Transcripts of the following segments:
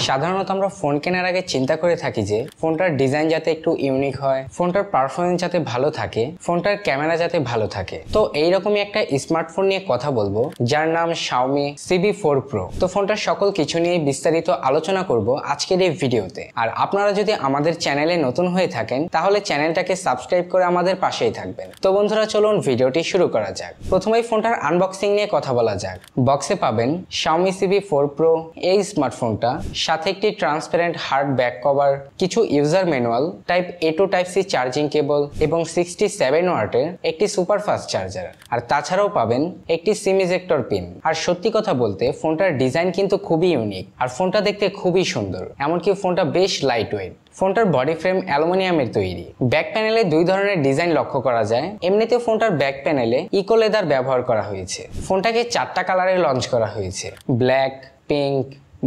সাধারণত আমরা ফোন কেনার আগে চিন্তা করে থাকি যে ফোনটার ডিজাইন যাতে একটু ইউনিক হয়, ফোনটার পারফরমেন্স যাতে ভালো থাকে, ফোনটার ক্যামেরা যাতে ভালো থাকে। তো এইরকমই একটা স্মার্টফোন নিয়ে কথা বলবো যার নাম Xiaomi CB4 Pro। তো ফোনটার সকল কিছু নিয়ে বিস্তারিত আলোচনা করব আজকের এই ভিডিওতে। আর আপনারা যদি আমাদের চ্যানেলে নতুন হয়ে থাকেন তাহলে চ্যানেলটাকে সাবস্ক্রাইব করে আমাদের পাশেই থাকবেন। তো বন্ধুরা চলুন ভিডিওটি শুরু করা যাক। প্রথমেই ফোনটার আনবক্সিং নিয়ে কথা বলা যাক। বক্সে পাবেন Xiaomi CB4 Pro এই স্মার্টফোনটা, সাথে একটি ট্রান্সপারেন্ট হার্ড ব্যাক কভার, কিছু user manual, type A to type C charging cable এবং 67 ওয়াটের একটি সুপার ফাস্ট চার্জার। আর তাছাড়াও পাবেন একটি সিম ইজেক্টর পিন। আর সত্যি কথা বলতে ফোনটার ডিজাইন কিন্তু খুবই ইউনিক, আর ফোনটা দেখতে খুবই সুন্দর, এমনকি ফোনটা বেশ লাইট ওয়েট। ফোনটার বডি ফ্রেম অ্যালুমিনিয়ামের তৈরি। ব্যাক প্যানেলে দুই ধরনের ডিজাইন লক্ষ্য করা যায়। এমনিতে ফোনটার ব্যাক প্যানেলে ইকো লেদার ব্যবহার করা হয়েছে। ফোনটাকে 4টা কালারে লঞ্চ করা হয়েছে, ব্ল্যাক, পিঙ্ক,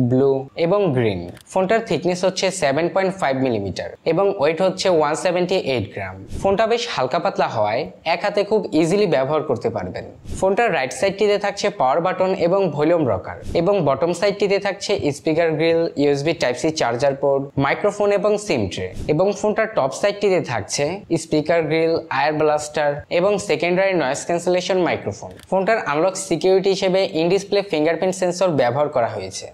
ব্লু এবং গ্রিন। ফোনটার থিকনেস হচ্ছে 7.5 মিলিমিটার এবং ওয়েট হচ্ছে 178 গ্রাম। ফোনটা বেশ হালকা পাতলা হওয়ায় এক হাতে খুব ইজিলি ব্যবহার করতে পারবেন। ফোনটার রাইট সাইডটিতে থাকছে পাওয়ার বাটন এবং ভলিউম রকার, এবং বটম সাইডটিতে থাকছে speaker grill, USB type C charger port, microphone এবং সিম ট্রে। এবং ফোনটার টপ সাইডটিতে থাকছে স্পিকার গ্রিল, আয়ার ব্লাস্টার এবং সেকেন্ডারি নয়েজ ক্যান্সেলেশন মাইক্রোফোন। ফোনটার আনলক সিকিউরিটি হিসেবে ইন ডিসপ্লে ফিঙ্গারপ্রিন্ট সেন্সর ব্যবহার করা হয়েছে,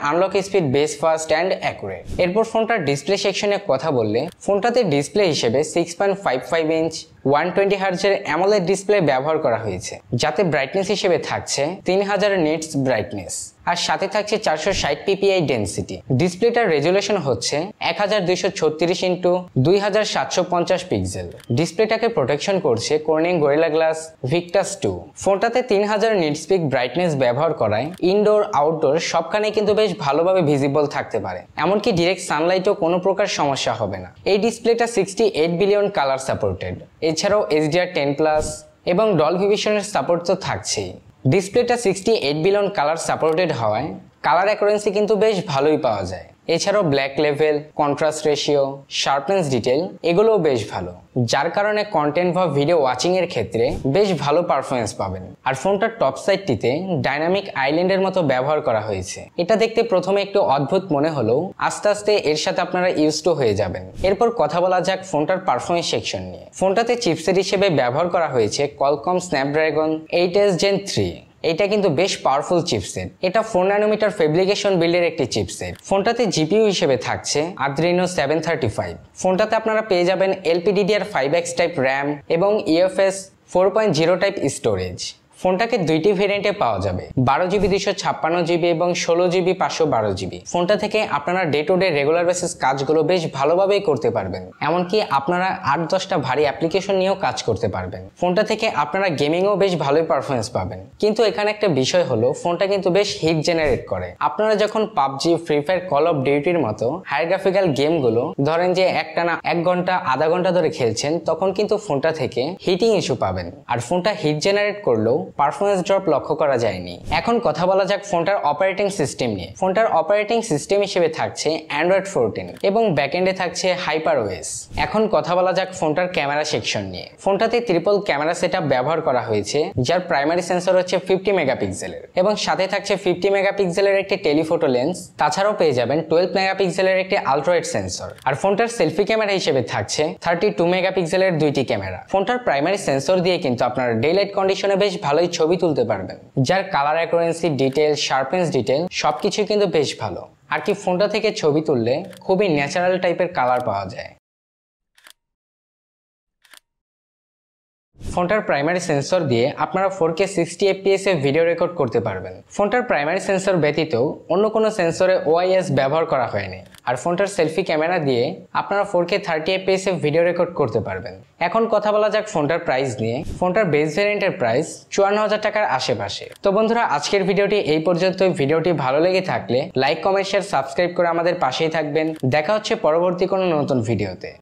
আনলক স্পিড বেশ ফাস্ট অ্যান্ড অ্যাকুরেট। এরপর ফোনটার ডিসপ্লে সেকশনে কথা বললে ফোনটাতে ডিসপ্লে হিসেবে 6.55 ইঞ্চ 120 হার্জের অ্যামোলেড ডিসপ্লে ব্যবহার করা হয়েছে, যাতে ব্রাইটনেস হিসেবে থাকছে 3000 নিটস ব্রাইটনেস, আর সাথে থাকছে 460 ppi ডেনসিটি। ডিসপ্লেটার রেজুলেশন হচ্ছে 1236 ইন্টু 2750 পিক্সেল। ডিসপ্লেটাকে প্রোটেকশন করছে কর্নিং গরিলা গ্লাস ভিক্টাস 2। ফোনটাতে 3000 নিটস পিক ব্রাইটনেস ব্যবহার করায় ইনডোর আউটডোর সবখানে কিন্তু বেশ ভালোভাবে ভিজিবল থাকতে পারে, এমনকি ডিরেক্ট সানলাইটও কোনো প্রকার সমস্যা হবে না। এই ডিসপ্লেটা 68 বিলিয়ন কালার সাপোর্টেড। এছাড়াও HDR10+ এবং ডলবি ভিশনের সাপোর্ট তো থাকছেই। ডিসপ্লেটা 68 বিলিয়ন কালার সাপোর্টেড হওয়ায় কালার অ্যাকুরেন্সি কিন্তু বেশ ভালোই পাওয়া যায়। এছাড়াও black level, contrast ratio, sharpness detail এগুলোও বেশ ভালো, যার কারণে কন্টেন্ট বা ভিডিও ওয়াচিং এর ক্ষেত্রে বেশ ভালো পারফরমেন্স পাবেন। আর ফোনটার টপ সাইডটিতে ডাইনামিক আইল্যান্ডের মতো ব্যবহার করা হয়েছে। এটা দেখতে প্রথমে একটু অদ্ভুত মনে হলেও আস্তে আস্তে এর সাথে আপনারা ইউজড হয়ে যাবেন। এরপর কথা বলা যাক ফোনটার পারফরমেন্স সেকশন নিয়ে। ফোনটাতে চিপসেট হিসেবে ব্যবহার করা হয়েছে Qualcomm Snapdragon 8s Gen 3। এটা কিন্তু বেশ পাওয়ারফুল চিপসেট। এটা 4 ন্যানোমিটার ফেব্রিকেশন বিল্ডের একটি চিপসেট। ফোনটাতে জিপিইউ হিসেবে থাকছে Adreno 735। ফোনটাতে আপনারা পেয়ে যাবেন LPDDR5X টাইপ র্যাম এবং UFS 4.0 টাইপ স্টোরেজ। ফোনটাকে দুইটি ভেরিয়েন্টে পাওয়া যাবে, 12GB 256GB এবং 16GB 512GB। ফোনটা থেকে আপনারা day to day regular basis কাজগুলো বেশ ভালোভাবেই করতে পারবেন, এমনকি আপনারা 8-10টা ভারী অ্যাপ্লিকেশন নিয়েও কাজ করতে পারবেন। ফোনটা থেকে আপনারা গেমিংও বেশ ভালোই পারফরমেন্স পাবেন। কিন্তু এখানে একটা বিষয় হলো ফোনটা কিন্তু বেশ হিট জেনারেট করে। আপনারা যখন PUBG, free fire, call of ডিউটির মতো হাই গ্রাফিক্যাল গেমগুলো ধরেন যে একটানা 1 ঘন্টা আধা ঘন্টা ধরে খেলছেন, তখন কিন্তু ফোনটা থেকে হিটিং ইস্যু পাবেন। আর ফোনটা হিট জেনারেট করলেও পারফরমেন্স ড্রপ লক্ষ্য করা যায়নি। এখন কথা বলা যাক ফোনটার অপারেটিং সিস্টেম নিয়ে। ফোনটার অপারেটিং সিস্টেম হিসেবে থাকছে Android 14 এবং ব্যাকএন্ডে থাকছে HyperOS। এখন কথা বলা যাক ফোনটার ক্যামেরা সেকশন নিয়ে। ফোনটাতে ট্রিপল ক্যামেরা সেটআপ ব্যবহার করা হয়েছে, যার প্রাইমারি সেন্সর হচ্ছে 50 মেগাপিক্সেলের এবং সাথে থাকছে 50 মেগাপিক্সেলের একটি টেলিফোটো লেন্স। তাছাড়াও পেয়ে যাবেন 12 মেগাপিক্সেলের একটি আলট্রাওয়াইড সেন্সর। আর ফোনটার সেলফি ক্যামেরা হিসেবে থাকছে 32 মেগাপিক্সেলের দুইটি ক্যামেরা। ফোনটার প্রাইমারি সেন্সর দিয়ে কিন্তু আপনারা ডে লাইট কন্ডিশনে বেশ ভালোই ছবি তুলতে পারবেন, যার কালার অ্যাকুরেন্সি, ডিটেল, শার্পনেস ডিটেল সবকিছু কিন্তু বেশ ভালো। আর কি ফোনটা থেকে ছবি তুললে খুবই ন্যাচারাল টাইপের কালার পাওয়া যায়। ফোনটার প্রাইমারি সেন্সর দিয়ে আপনারা 4K 60 fps এ ভিডিও রেকর্ড করতে পারবেন। ফোনটার প্রাইমারি সেন্সর ব্যতীত অন্য কোনো সেন্সরে OIS ব্যবহার করা হয়নি। আর ফোনটার সেলফি ক্যামেরা দিয়ে আপনারা 4K 30 fps এ ভিডিও রেকর্ড করতে পারবেন। এখন কথা বলা যাক ফোনটার প্রাইস নিয়ে। ফোনটার বেস ভ্যারিয়েন্টের প্রাইস 54,000 টাকার আশেপাশে। তো বন্ধুরা আজকের ভিডিওটি এই পর্যন্তই। ভিডিওটি ভালো লেগে থাকলে লাইক, কমেন্ট, শেয়ার, সাবস্ক্রাইব করে আমাদের পাশেই থাকবেন। দেখা হচ্ছে পরবর্তী কোনো নতুন ভিডিওতে।